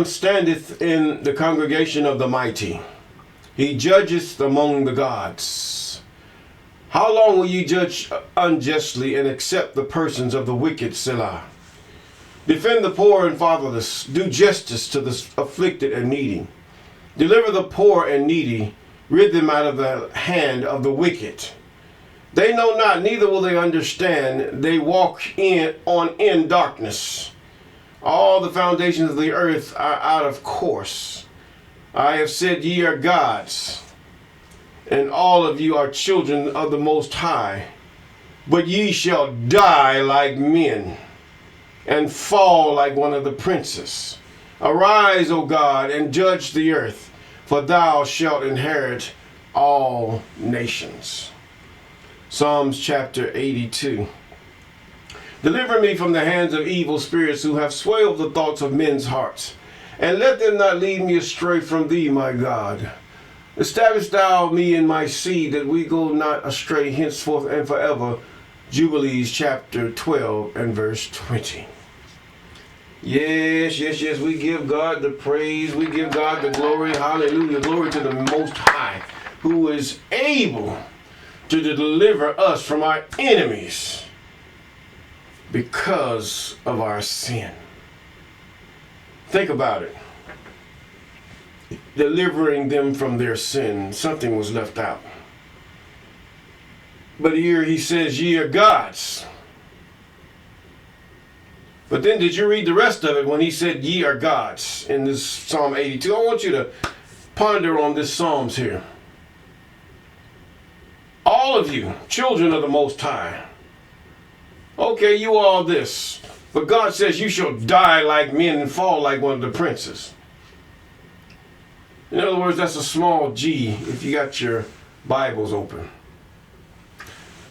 Lamb standeth in the congregation of the mighty. He judgeth among the gods. How long will ye judge unjustly and accept the persons of the wicked, Selah? Defend the poor and fatherless. Do justice to the afflicted and needy. Deliver the poor and needy. Rid them out of the hand of the wicked. They know not, neither will they understand. They walk in darkness. All the foundations of the earth are out of course. I have said, ye are gods, and all of you are children of the Most High. But ye shall die like men, and fall like one of the princes. Arise, O God, and judge the earth, for thou shalt inherit all nations. Psalms chapter 82. Deliver me from the hands of evil spirits who have swayed the thoughts of men's hearts, and let them not lead me astray from thee, my God. Establish thou me in my seed, that we go not astray henceforth and forever. Jubilees chapter 12 and verse 20. Yes, we give God the praise, we give God the glory, hallelujah, glory to the Most High, who is able to deliver us from our enemies because of our sin. Think about it. Delivering them from their sin, something was left out. But here he says, ye are gods. But then did you read the rest of it when he said, ye are gods in this Psalm 82? I want you to ponder on this Psalms here. All of you, children of the Most High. Okay, you all this. But God says you shall die like men and fall like one of the princes. In other words, that's a small g if you got your Bibles open.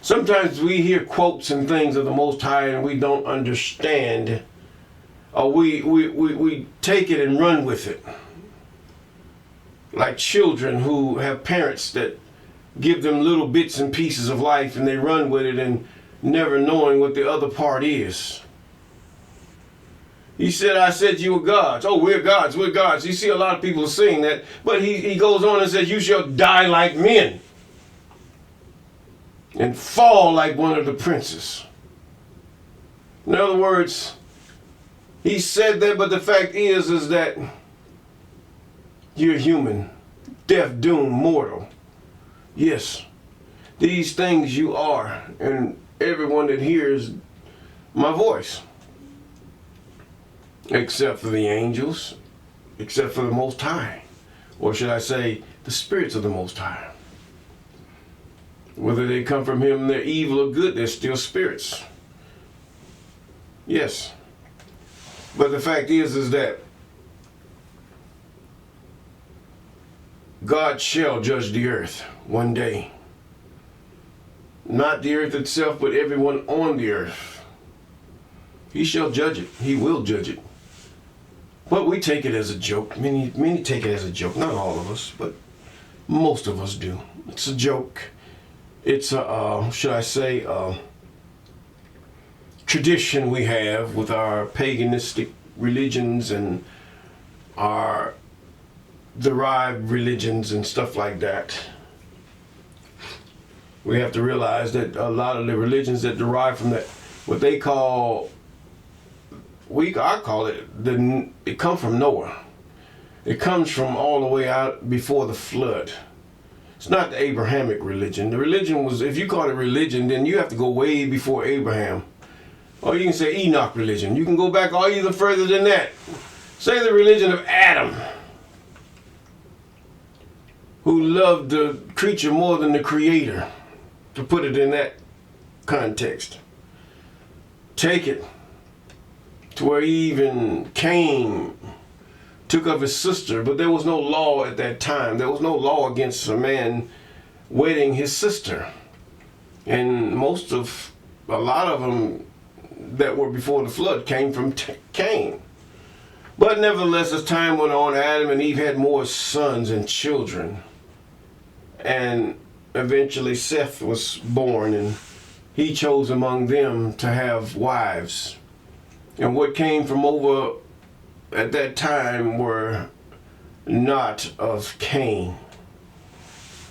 Sometimes we hear quotes and things of the Most High and we don't understand, or we take it and run with it. Like children who have parents that give them little bits and pieces of life and they run with it and never knowing what the other part is. He said, I said you were gods. Oh, we're gods, we're gods. You see a lot of people saying that, but he goes on and says, you shall die like men and fall like one of the princes. In other words, he said that, but the fact is that you're human, death, doomed, mortal. Yes, these things you are, and everyone that hears my voice, except for the angels, except for the Most High, or should I say, the spirits of the Most High. Whether they come from him, they're evil or good, they're still spirits. Yes. But the fact is that God shall judge the earth one day. Not the earth itself, but everyone on the earth. He shall judge it. He will judge it. But we take it as a joke. Many take it as a joke. Not all of us, but most of us do. It's a joke. It's a, should I say, tradition we have with our paganistic religions and our derived religions and stuff like that. We have to realize that a lot of the religions that derive from that, what they call, I call it, it comes from Noah. It comes from all the way out before the flood. It's not the Abrahamic religion. The religion was, if you call it religion, then you have to go way before Abraham. Or you can say Enoch religion. You can go back all even further than that. Say the religion of Adam, who loved the creature more than the creator, to put it in that context. Take it to where even Cain took of his sister, but there was no law at that time. There was no law against a man wedding his sister. And a lot of them that were before the flood came from Cain. But nevertheless, as time went on, Adam and Eve had more sons and children. And eventually Seth was born, and he chose among them to have wives. And what came from over at that time were not of Cain.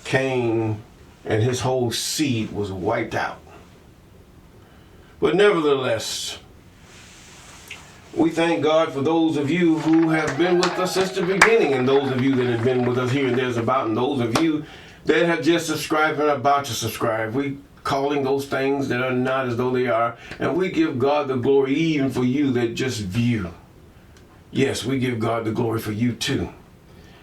Cain and his whole seed was wiped out. But nevertheless, we thank God for those of you who have been with us since the beginning, and those of you that have been with us here and there's about, and those of you that have just subscribed and are about to subscribe. We calling those things that are not as though they are, and we give God the glory even for you that just view. Yes, we give God the glory for you too.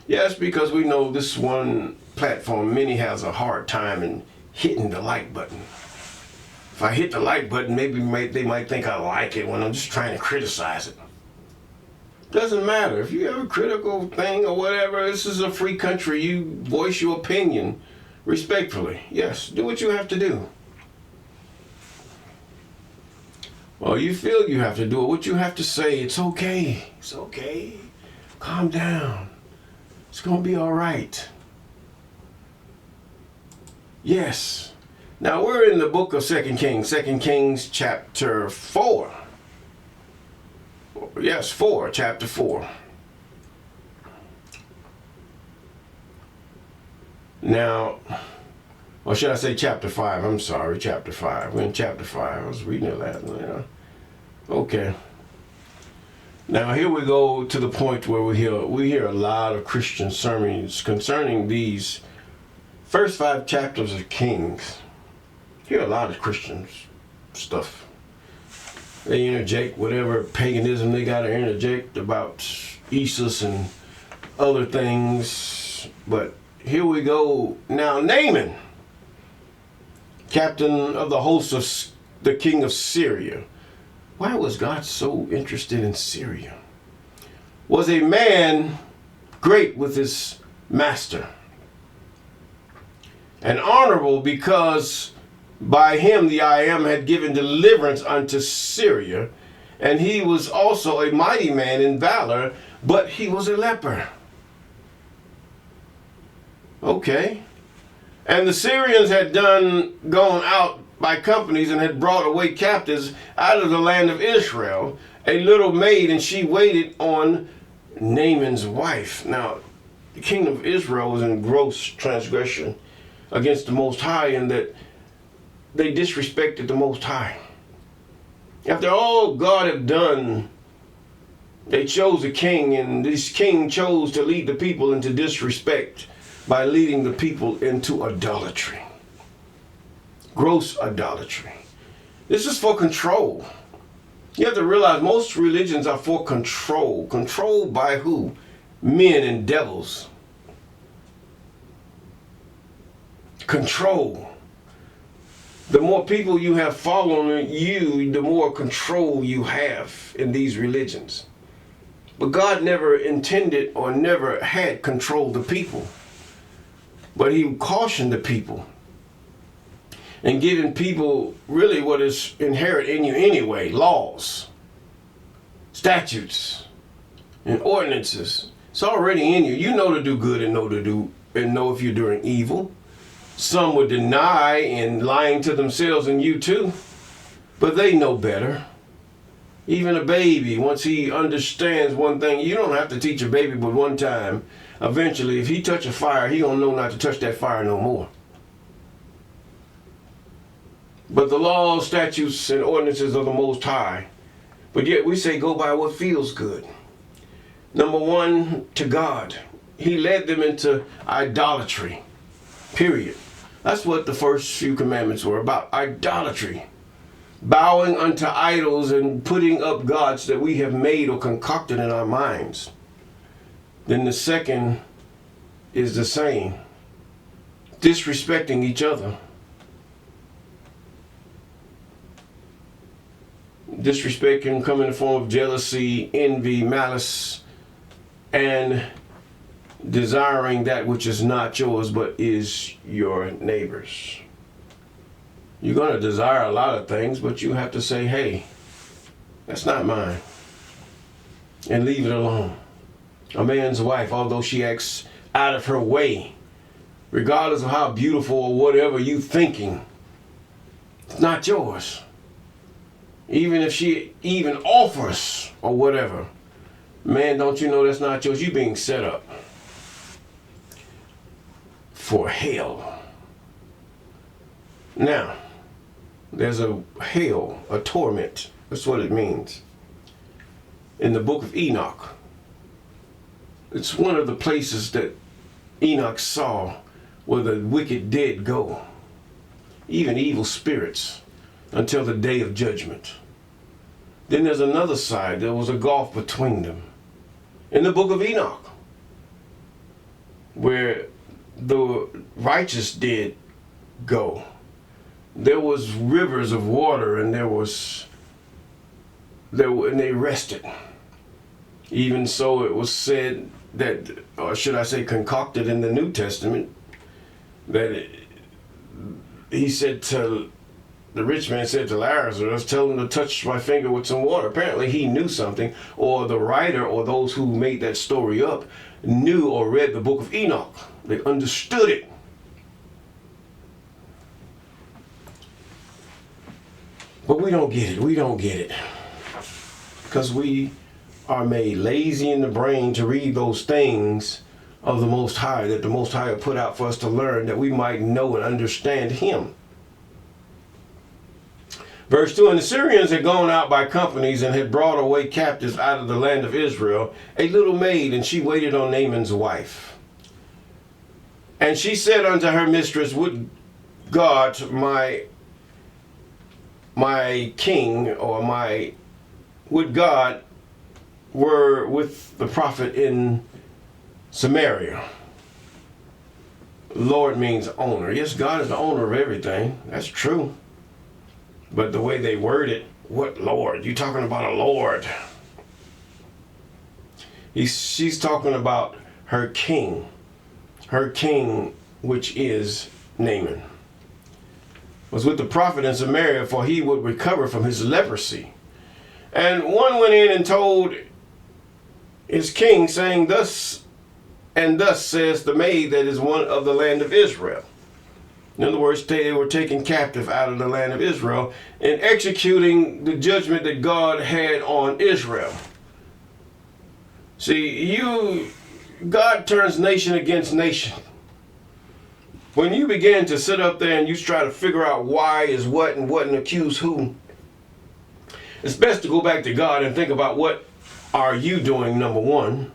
Yes, because we know this one platform, many has a hard time in hitting the like button. If I hit the like button, maybe they might think I like it when I'm just trying to criticize it. Doesn't matter. If you have a critical thing or whatever, this is a free country. You voice your opinion respectfully. Yes, do what you have to do. Well, you feel you have to do it. What you have to say, it's okay. It's okay. Calm down. It's going to be all right. Yes. Now, we're in the book of 2 Kings. 2 Kings chapter 4. Yes, 4. Chapter 4. Now, or should I say chapter 5? I'm sorry, chapter 5. We're in chapter 5. I was reading it last night. Yeah. Okay. Now, here we go to the point where we hear a lot of Christian sermons concerning these first 5 chapters of Kings. Hear a lot of Christian stuff. They interject whatever paganism they got to interject about Jesus and other things. But here we go. Now, Namaan, captain of the host of the king of Syria. Why was God so interested in Syria? Was a man great with his master, and honorable, because by him the I Am had given deliverance unto Syria, and he was also a mighty man in valor, but he was a leper. Okay. And the Syrians had gone out by companies and had brought away captives out of the land of Israel, a little maid, and she waited on Naaman's wife. Now, the kingdom of Israel was in gross transgression against the Most High, in that they disrespected the Most High. After all God had done, they chose a king, and this king chose to lead the people into disrespect by leading the people into idolatry. Gross idolatry. This is for control. You have to realize most religions are for control. Controlled by who? Men and devils. Control. The more people you have following you, the more control you have in these religions. But God never intended or never had controlled the people. But he cautioned the people and giving people really what is inherent in you anyway: laws, statutes, and ordinances. It's already in you. You know to do good and know if you're doing evil. Some would deny and lying to themselves, and you too, but they know better. Even a baby, once he understands one thing, you don't have to teach a baby but one time. Eventually, if he touch a fire, he gonna know not to touch that fire no more. But the laws, statutes, and ordinances of the Most High. But yet we say go by what feels good. Number one, to God. He led them into idolatry. Period. That's what the first few commandments were about. Idolatry. Bowing unto idols and putting up gods that we have made or concocted in our minds. Then the second is the same. Disrespecting each other. Disrespect can come in the form of jealousy, envy, malice, and desiring that which is not yours but is your neighbor's. You're going to desire a lot of things, but you have to say, hey, that's not mine. And leave it alone. A man's wife, although she acts out of her way, regardless of how beautiful or whatever you thinking, it's not yours. Even if she even offers or whatever, Man, don't you know that's not yours? You're being set up for hell. Now, there's a hell, a torment. That's what it means. In the book of Enoch, it's one of the places that Enoch saw where the wicked dead go, even evil spirits, until the day of judgment. Then there's another side. There was a gulf between them. In the book of Enoch, where the righteous did go, there was rivers of water, and and they rested. Even so, it was said that, or should I say concocted in the New Testament, that he said to, the rich man said to Lazarus, tell him to touch my finger with some water. Apparently he knew something, or the writer or those who made that story up knew or read the book of Enoch. They understood it. But we don't get it. We don't get it. Because we are made lazy in the brain to read those things of the Most High, that the Most High put out for us to learn, that we might know and understand Him. Verse 2, and the Syrians had gone out by companies and had brought away captives out of the land of Israel, a little maid, and she waited on Naaman's wife. And she said unto her mistress, would God, my king, or would God were with the prophet in Samaria. Lord means owner. Yes, God is the owner of everything. That's true. But the way they word it, what Lord? You talking about a Lord? She's talking about her king, which is Naaman, was with the prophet in Samaria, for he would recover from his leprosy. And one went in and told his king, saying, thus and thus says the maid that is one of the land of Israel. In other words, they were taken captive out of the land of Israel and executing the judgment that God had on Israel. See, God turns nation against nation. When you begin to sit up there and you try to figure out why is what and accuse who, it's best to go back to God and think about what are you doing, number one.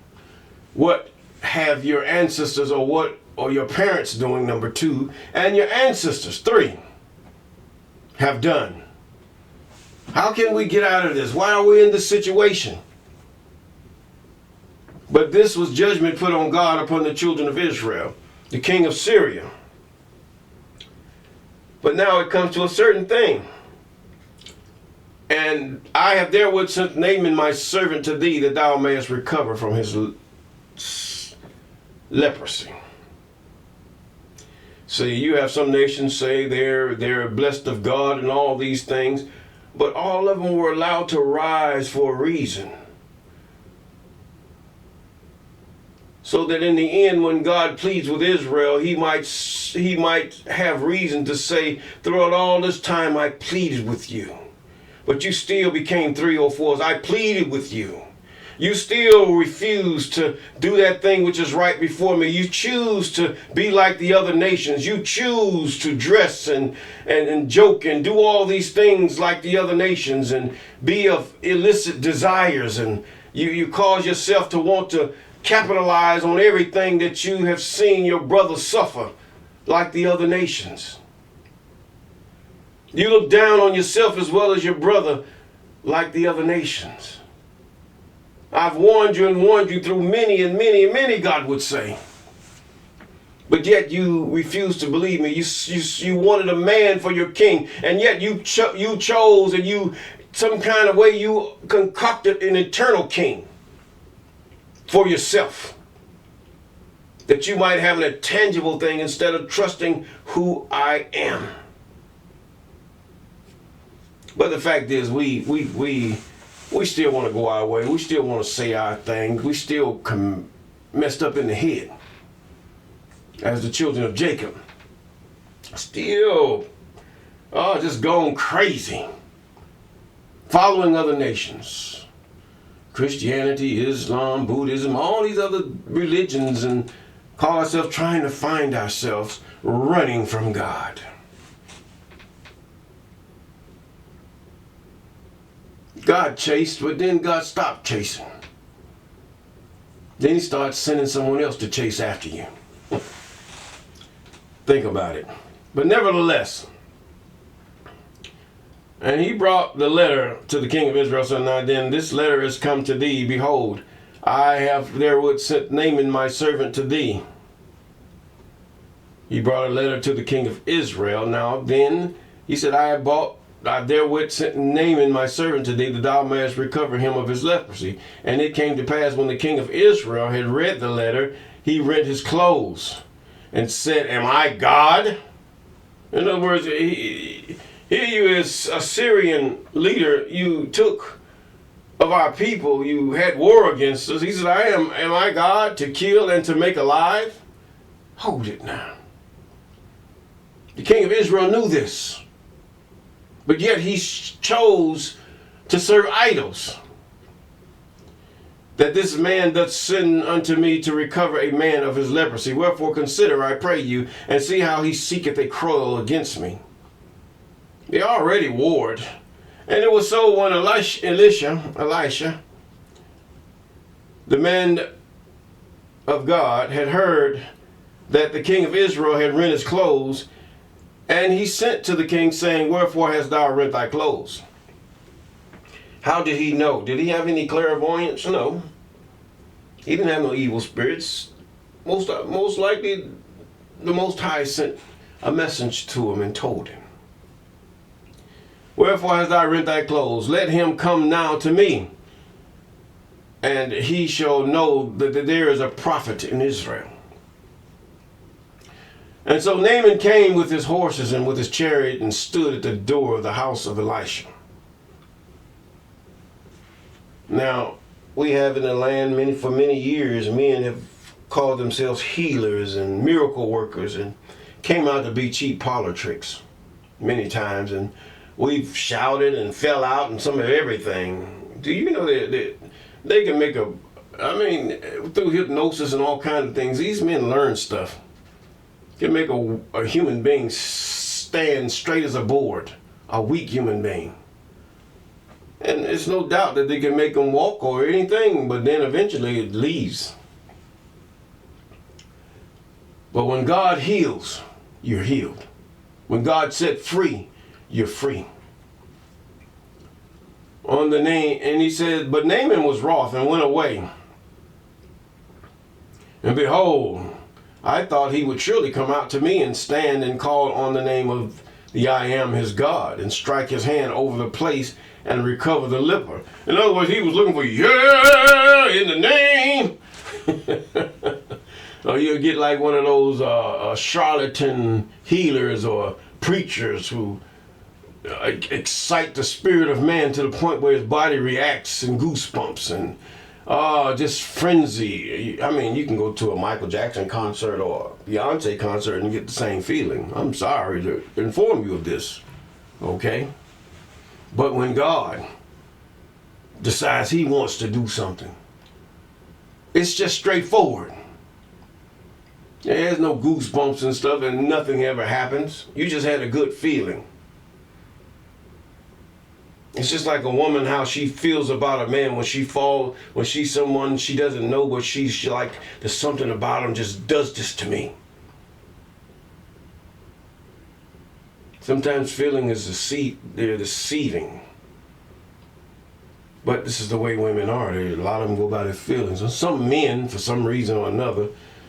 What have your ancestors or your parents doing, number two, and your ancestors, three, have done. How can we get out of this? Why are we in this situation? But this was judgment put on God upon the children of Israel, the king of Syria. But now it comes to a certain thing. And I have therewith sent Naaman my servant to thee, that thou mayest recover from his leprosy. See, you have some nations say they're blessed of God and all these things, but all of them were allowed to rise for a reason. So that in the end, when God pleads with Israel, he might have reason to say, throughout all this time I pleaded with you, but you still became 304s. I pleaded with you. You still refuse to do that thing which is right before me. You choose to be like the other nations. You choose to dress and joke and do all these things like the other nations and be of illicit desires. And you cause yourself to want to capitalize on everything that you have seen your brother suffer like the other nations. You look down on yourself as well as your brother like the other nations. I've warned you through many and many and many, God would say. But yet you refuse to believe me. You wanted a man for your king, and yet you chose and some kind of way you concocted an eternal king for yourself, that you might have a tangible thing instead of trusting who I am. But the fact is, we still want to go our way. We still want to say our thing. We still messed up in the head as the children of Jacob. Still, just going crazy, following other nations, Christianity, Islam, Buddhism, all these other religions, and call ourselves trying to find ourselves running from God. God chased, but then God stopped chasing. Then he starts sending someone else to chase after you. Think about it. But nevertheless, and he brought the letter to the king of Israel, saying, now then this letter is come to thee. Behold, I have therewith sent Naaman my servant to thee. He brought a letter to the king of Israel. Now then, he said, I therewith sent Naaman my servant to thee, that thou mayest recover him of his leprosy. And it came to pass, when the king of Israel had read the letter, he rent his clothes and said, am I God? In other words, here you as a Syrian leader, you took of our people, you had war against us. He said, am I God to kill and to make alive? Hold it now. The king of Israel knew this, but yet he chose to serve idols. That this man doth send unto me to recover a man of his leprosy. Wherefore consider, I pray you, and see how he seeketh a quarrel against me. They already warred. And it was so when Elisha, the man of God, had heard that the king of Israel had rent his clothes, and he sent to the king, saying, wherefore hast thou rent thy clothes? How did he know? Did he have any clairvoyance? No. He didn't have no evil spirits. Most likely, the Most High sent a message to him and told him. Wherefore hast thou rent thy clothes? Let him come now to me, and he shall know that there is a prophet in Israel. And so Naaman came with his horses and with his chariot and stood at the door of the house of Elisha. Now, we have in the land for many years, men have called themselves healers and miracle workers and came out to be cheap parlor tricks many times. And we've shouted and fell out and some of everything. Do you know that they can make through hypnosis and all kinds of things, these men learn stuff. Can make a human being stand straight as a board, a weak human being. And it's no doubt that they can make them walk or anything, but then eventually it leaves. But when God heals, you're healed. When God set free, you're free. And he said, but Naaman was wroth and went away. And behold, I thought he would surely come out to me and stand and call on the name of the I am his God, and strike his hand over the place and recover the leper. In other words, he was looking for, yeah, in the name. Or you'll get like one of those charlatan healers or preachers who excite the spirit of man to the point where his body reacts and goosebumps and just frenzy. I mean, you can go to a Michael Jackson concert or a Beyonce concert and get the same feeling. I'm sorry to inform you of this, okay? But when God decides he wants to do something, it's just straightforward. There's no goosebumps and stuff, and nothing ever happens. You just had a good feeling. It's just like a woman, how she feels about a man when she falls, when she's someone she doesn't know, but she's like, there's something about him just does this to me. Sometimes feeling is they're deceiving. But this is the way women are. A lot of them go by their feelings. And some men, for some reason or another.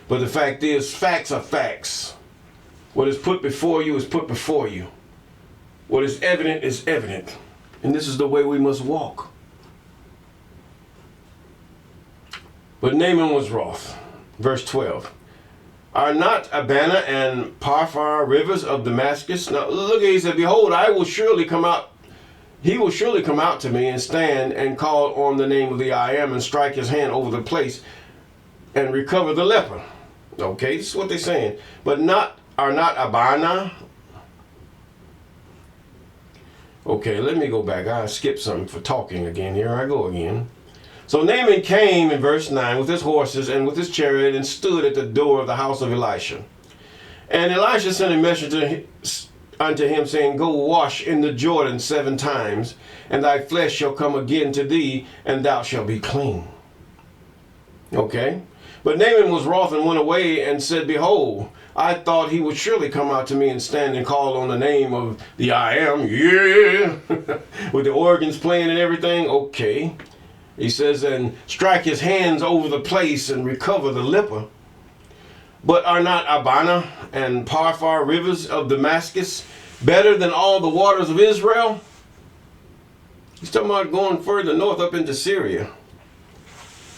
But the fact is, facts are facts. What is put before you is put before you. What is evident is evident. And this is the way we must walk. But Naaman was wroth. Verse 12. Are not Abana and Pharpar rivers of Damascus? Now look at, he said, behold, I will surely come out. He will surely come out to me and stand and call on the name of the I am and strike his hand over the place and recover the leper. Okay, this is what they're saying. But are not Abana? Okay, let me go back. I skipped something for talking again. Here I go again. So Naaman came in verse 9 with his horses and with his chariot and stood at the door of the house of Elisha. And Elisha sent a messenger unto him, saying, Go wash in the Jordan 7 times, and thy flesh shall come again to thee, and thou shalt be clean. Okay? But Naaman was wroth and went away and said, Behold, I thought he would surely come out to me and stand and call on the name of the I am, yeah, with the organs playing and everything. Okay. He says, and strike his hands over the place and recover the leper. But are not Abana and Parfar rivers of Damascus better than all the waters of Israel? He's talking about going further north up into Syria.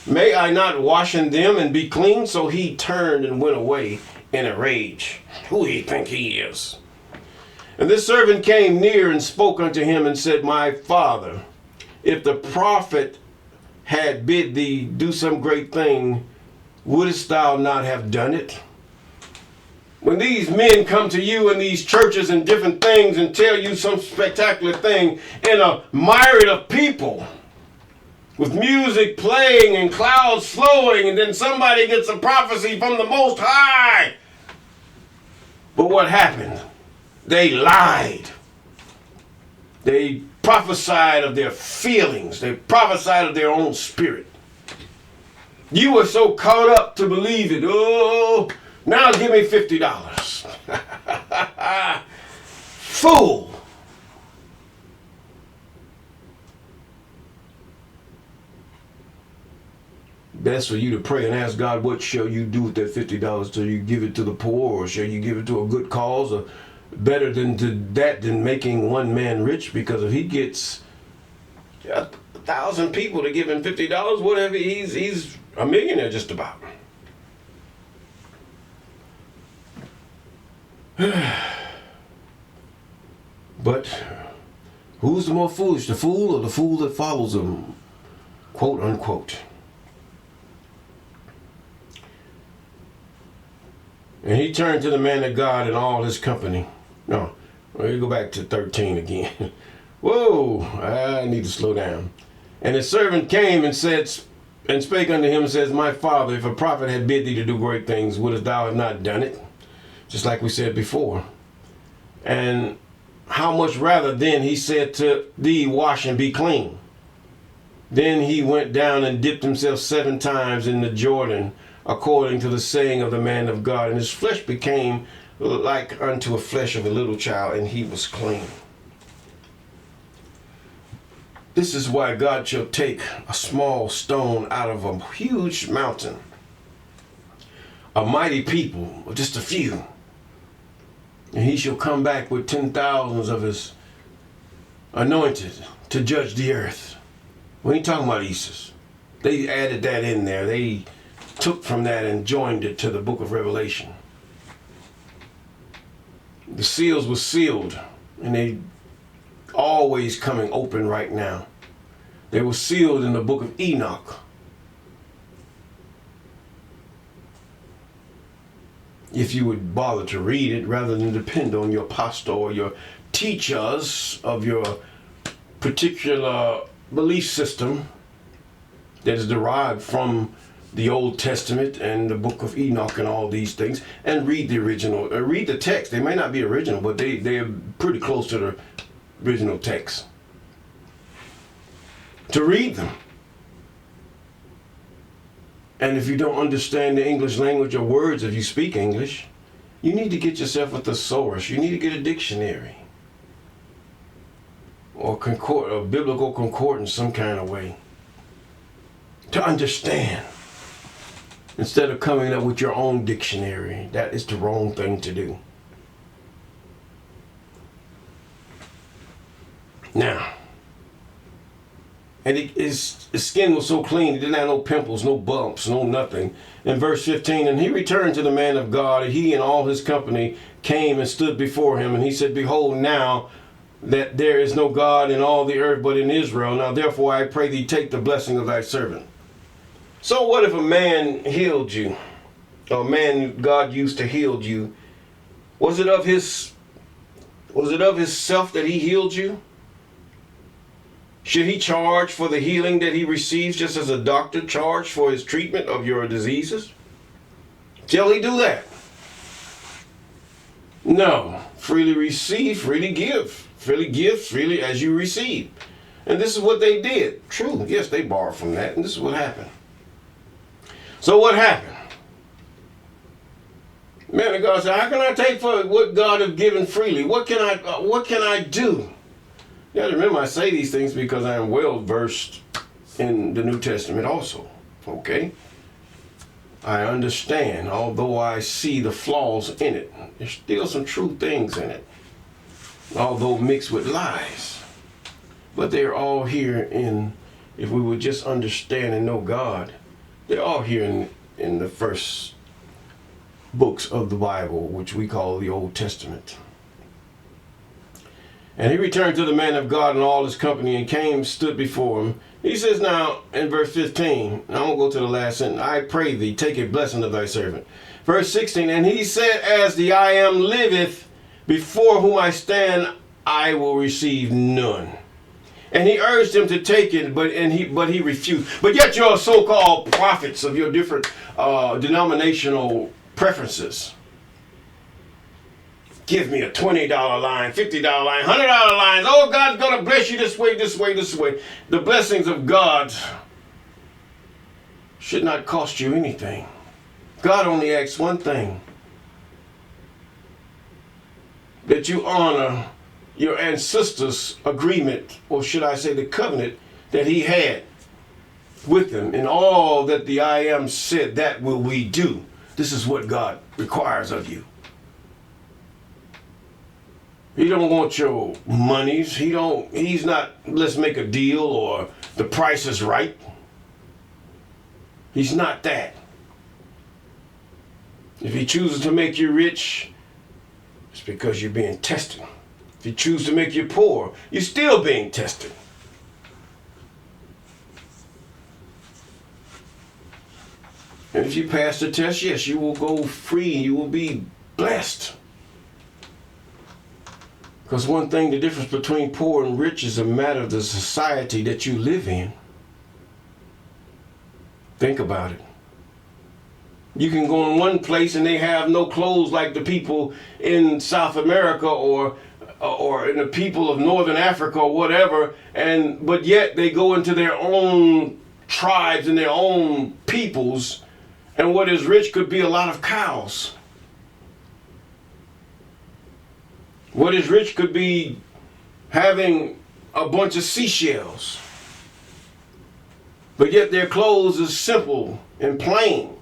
May I not wash in them and be clean? So he turned and went away in a rage. Who do you think he is? And this servant came near and spoke unto him and said, My father, if the prophet had bid thee do some great thing, wouldst thou not have done it? When these men come to you in these churches and different things and tell you some spectacular thing in a myriad of people, with music playing and clouds flowing, and then somebody gets a prophecy from the Most High. But what happened? They lied. They prophesied of their feelings. They prophesied of their own spirit. You were so caught up to believe it. Oh, now give me $50. Fool. Best for you to pray and ask God, what shall you do with that $50? Shall you give it to the poor, or shall you give it to a good cause? Or better than making one man rich, because if he gets 1,000 people to give him $50, whatever, he's a millionaire just about. But who's the more foolish, the fool or the fool that follows him? Quote unquote. And he turned to the man of God and all his company. No, we go back to 13 again. Whoa, I need to slow down. And his servant came and said, and spake unto him and says, My father, if a prophet had bid thee to do great things, wouldst thou have not done it? Just like we said before. And how much rather then he said to thee, wash and be clean. Then he went down and dipped himself 7 times in the Jordan, according to the saying of the man of God, and his flesh became like unto a flesh of a little child, and he was clean. This is why God shall take a small stone out of a huge mountain, a mighty people, or just a few, and he shall come back with 10,000s of his anointed to judge the earth. We ain't talking about Isis. They added that in there. They took from that and joined it to the book of Revelation. The seals were sealed, and they always coming open right now. They were sealed in the book of Enoch. If you would bother to read it rather than depend on your pastor or your teachers of your particular belief system that is derived from the Old Testament and the book of Enoch and all these things, and read the original, read the text. They may not be original, but they're pretty close to the original text. To read them. And if you don't understand the English language or words, if you speak English, you need to get yourself a thesaurus. You need to get a dictionary. Or a biblical concordance some kind of way. To understand. Instead of coming up with your own dictionary. That is the wrong thing to do. Now, and his skin was so clean, he didn't have no pimples, no bumps, no nothing. In verse 15, and he returned to the man of God, and he and all his company came and stood before him, and he said, Behold, now that there is no God in all the earth but in Israel, now therefore I pray thee take the blessing of thy servant. So what if a man healed you, or a man God used to heal you? Was it of his self that he healed you? Should he charge for the healing that he receives just as a doctor charged for his treatment of your diseases? Shall he do that? No. Freely receive, freely give. Freely give, freely as you receive. And this is what they did. True. Yes, they borrowed from that. And this is what happened. So what happened? Man of God said, how can I take for what God has given freely? What can I do? You have to remember I say these things because I am well versed in the New Testament also. Okay? I understand, although I see the flaws in it, there's still some true things in it, although mixed with lies. But they're all here in, if we would just understand and know God, they're all here in the first books of the Bible, which we call the Old Testament. And he returned to the man of God and all his company and came, stood before him. He says now in verse 15, I'm going to go to the last sentence. I pray thee, take a blessing of thy servant. Verse 16, and he said, as the I am liveth, before whom I stand, I will receive none. And he urged him to take it, but he refused. But yet your so-called prophets of your different denominational preferences, give me a $20 line, $50 line, $100 lines. Oh, God's going to bless you this way, this way, this way. The blessings of God should not cost you anything. God only asks one thing: that you honor your ancestors' agreement, or should I say the covenant that he had with them. And all that the I am said, that will we do. This is what God requires of you. He don't want your monies. He's not, let's make a deal or the price is right. He's not that. If he chooses to make you rich, it's because you're being tested. If he chooses to make you poor, you're still being tested. And if you pass the test, yes, you will go free. You will be blessed. Because one thing, the difference between poor and rich is a matter of the society that you live in. Think about it. You can go in one place and they have no clothes like the people in South America or in the people of Northern Africa or whatever, but yet they go into their own tribes and their own peoples, and what is rich could be a lot of cows. What is rich could be having a bunch of seashells. But yet their clothes is simple and plain.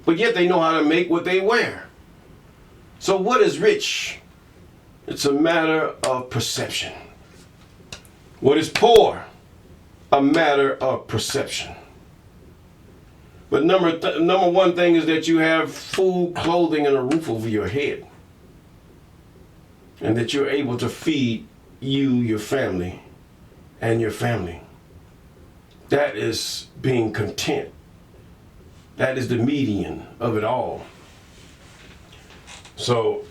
But yet they know how to make what they wear. So what is rich? It's a matter of perception. What is poor? A matter of perception. But number one thing is that you have food, clothing, and a roof over your head. And that you're able to feed you, your family, and your family. That is being content. That is the median of it all. So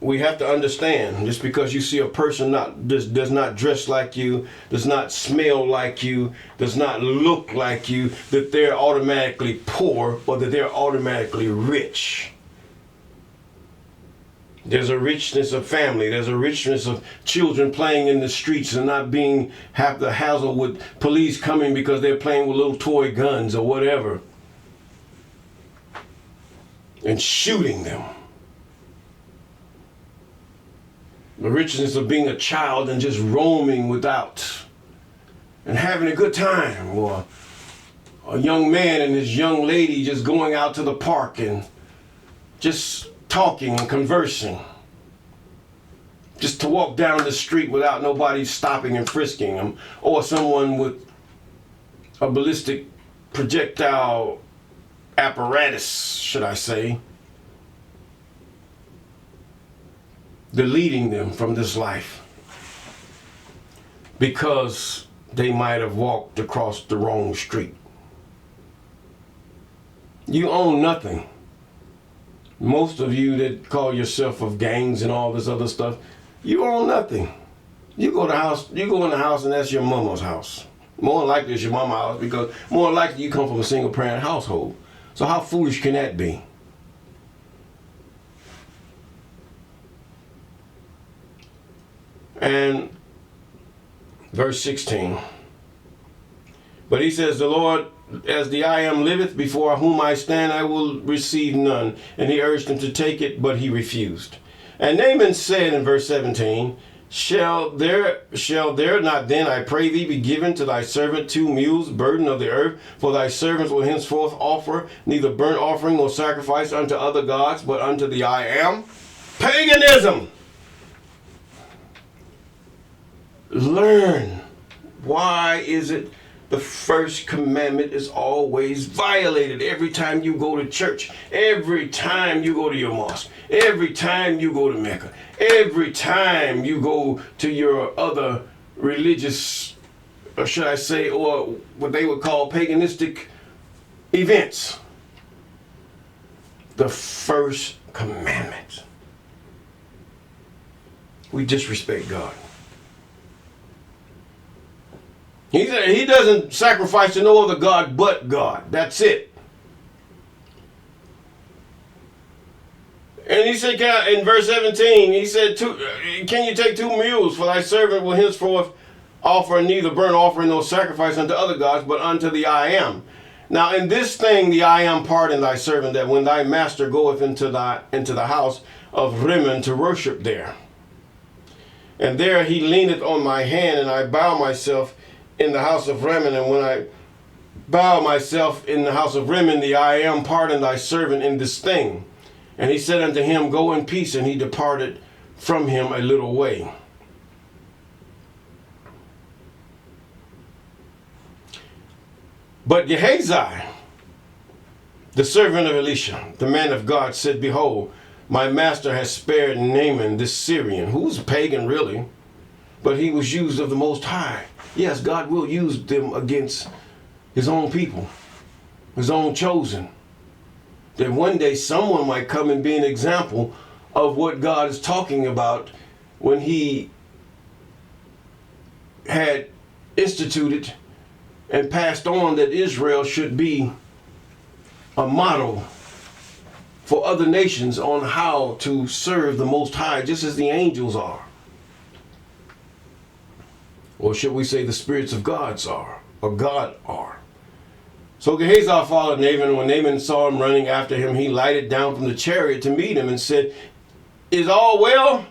we have to understand, just because you see a person does not dress like you, does not smell like you, does not look like you, that they're automatically poor or that they're automatically rich. There's a richness of family. There's a richness of children playing in the streets and not have the hassle with police coming because they're playing with little toy guns or whatever and shooting them. The richness of being a child and just roaming without and having a good time, or a young man and his young lady just going out to the park and just talking and conversing. Just to walk down the street without nobody stopping and frisking them, or someone with a ballistic projectile apparatus, should I say, deleting them from this life because they might have walked across the wrong street. You own nothing. Most of you that call yourself of gangs and all this other stuff, you own nothing. You go in the house and that's your mama's house. More likely it's your mama's house because more likely you come from a single parent household. So how foolish can that be? And verse 16. But he says, the Lord, as the I am liveth, before whom I stand, I will receive none. And he urged him to take it, but he refused. And Naaman said in verse 17, Shall there not then, I pray thee, be given to thy servant 2 mules, burden of the earth? For thy servants will henceforth offer neither burnt offering nor sacrifice unto other gods, but unto the I am. Paganism. Learn. Why is it the first commandment is always violated every time you go to church, every time you go to your mosque, every time you go to Mecca, every time you go to your other religious, or should I say, or what they would call paganistic events? The first commandment. We disrespect God. He doesn't sacrifice to no other God but God. That's it. And he said, in verse 17, he said, can you take 2 mules? For thy servant will henceforth offer neither burnt offering nor sacrifice unto other gods, but unto the I am. Now in this thing the I am pardon thy servant, that when thy master goeth into the house of Rimmon to worship there, and there he leaneth on my hand, and I bow myself in the house of Rimmon, and when I bow myself in the house of Rimmon, the I am pardon thy servant in this thing. And he said unto him, Go in peace, and he departed from him a little way. But Gehazi, the servant of Elisha, the man of God, said, Behold, my master has spared Naaman this Syrian, who was a pagan really, but he was used of the Most High. Yes, God will use them against his own people, his own chosen. That one day someone might come and be an example of what God is talking about when he had instituted and passed on that Israel should be a model for other nations on how to serve the Most High, just as the angels are. Or should we say the spirits of God are, or God are. So Gehazi followed Naaman, and when Naaman saw him running after him, he lighted down from the chariot to meet him and said, Is all well?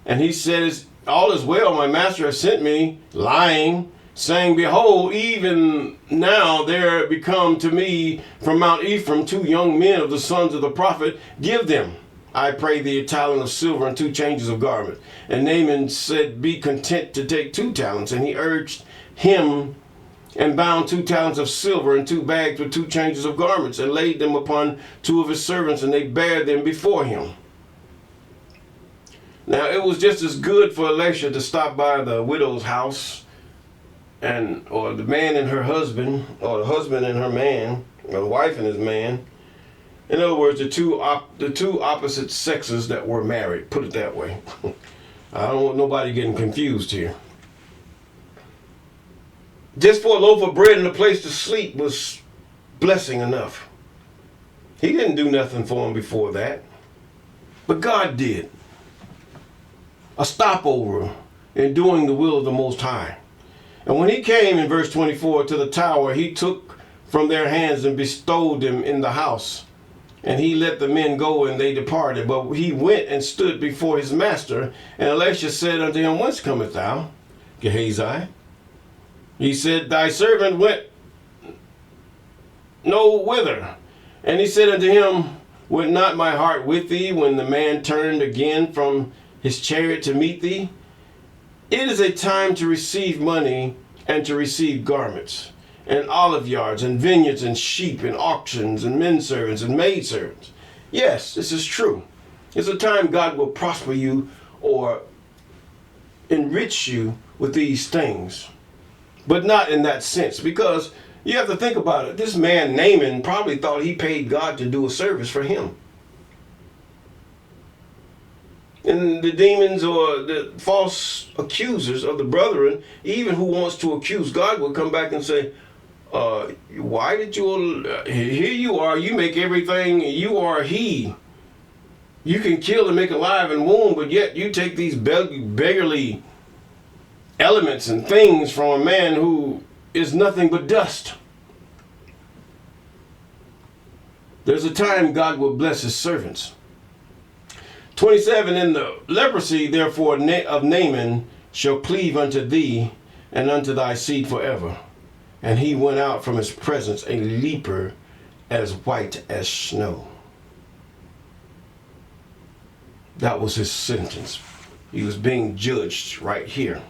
And he said, All is well, my master has sent me, lying, saying, Behold, even now there become to me from Mount Ephraim 2 young men of the sons of the prophet. Give them, I pray thee, a talent of silver and 2 changes of garment. And Naaman said, Be content to take 2 talents. And he urged him, and bound 2 talents of silver and 2 bags with 2 changes of garments, and laid them upon 2 of his servants, and they bare them before him. Now it was just as good for Elisha to stop by the widow's house, or the man and her husband, or the husband and her man, or the wife and his man. In other words, the two opposite sexes that were married. Put it that way. I don't want nobody getting confused here. Just for a loaf of bread and a place to sleep was blessing enough. He didn't do nothing for him before that. But God did. A stopover in doing the will of the Most High. And when he came in verse 24 to the tower, he took from their hands and bestowed them in the house. And he let the men go, and they departed. But he went and stood before his master. And Elisha said unto him, Whence comest thou, Gehazi? He said, Thy servant went no whither. And he said unto him, Went not my heart with thee when the man turned again from his chariot to meet thee? It is a time to receive money and to receive garments, and olive yards, and vineyards, and sheep, and auctions, and men servants, and maid servants. Yes, this is true. It's a time God will prosper you or enrich you with these things. But not in that sense, because you have to think about it. This man, Naaman, probably thought he paid God to do a service for him. And the demons or the false accusers of the brethren, even who wants to accuse God, will come back and say, why did you, here you are, you make everything, you are he. You can kill and make alive and wound, but yet you take these beggarly elements and things from a man who is nothing but dust. There's a time God will bless his servants. 27, and the leprosy, therefore, of Naaman shall cleave unto thee and unto thy seed forever. And he went out from his presence a leper as white as snow. That was his sentence. He was being judged right here.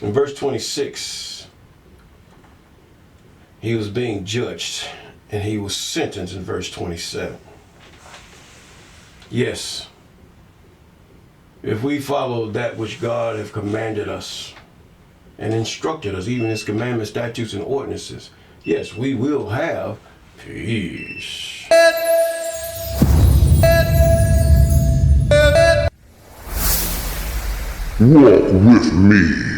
In verse 26, he was being judged and he was sentenced in verse 27. Yes, if we follow that which God have commanded us and instructed us, even his commandments, statutes, and ordinances, yes, we will have peace. Walk with me.